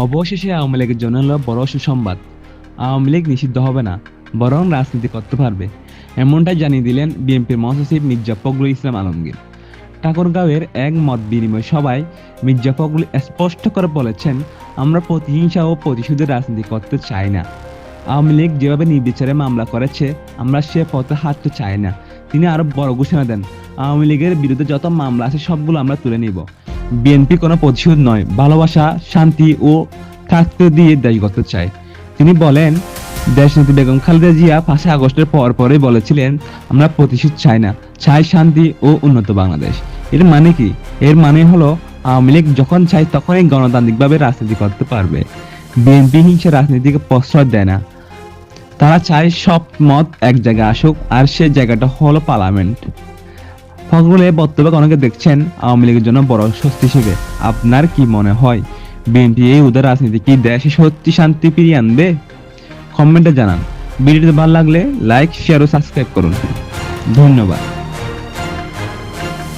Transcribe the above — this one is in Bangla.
অবশেষে আওয়ামী লীগের জন্য হলো বড় সুসংবাদ। আওয়ামী লীগ নিষিদ্ধ হবে না, বরং রাজনীতি করতে পারবে, এমনটাই জানিয়ে দিলেন বিএনপির মহাসচিব মির্জা ফখরুল ইসলাম আলমগীর। ঠাকুরগাঁওয়ের এক মত বিনিময় সভায় মির্জা ফখরুল স্পষ্ট করে বলেছেন, আমরা প্রতিহিংসা ও প্রতিশোধের রাজনীতি করতে চাই না। আওয়ামী লীগ যেভাবে নির্বিচারে মামলা করেছে, আমরা সে পথে হাঁটতে চাই না। তিনি আরো বড় ঘোষণা দেন, আওয়ামী লীগের বিরুদ্ধে যত মামলা আছে সবগুলো আমরা তুলে নিব। বিএনপি কোনো প্রতিশোধ নয়, ভালোবাসা, শান্তি ও থাকতে দিয়ে দেশ গড়তে চায়। তিনি বলেন, দেশনেত্রী বেগম খালেদা জিয়া 5 আগস্টের পরই বলেছিলেন, আমরা প্রতিশোধ চাই না, চাই শান্তি ও উন্নত বাংলাদেশ। এর মানে কি? এর মানে হলো আওয়ামী লীগ যখন চায় তখনই গণতান্ত্রিকভাবে রাজনীতি করতে পারবে। বিএনপি হিংসা রাজনীতিকে প্রশ্রয় দেয় না। তারা চায় সব মত এক জায়গায় আসুক, আর সে জায়গাটা হলো পার্লামেন্ট। ফখরুলের বক্তব্যে অনেকে দেখছেন আওয়ামী লীগের জন্য বড় স্বস্তি হিসেবে। আপনার কি মনে হয়, বিএনপি এই উদার রাজনীতি কি দেশে সত্যি শান্তি ফিরিয়ে আনবে? কমেন্টে জানান। ভিডিওটি ভালো লাগলে লাইক, শেয়ার ও সাবস্ক্রাইব করুন। ধন্যবাদ।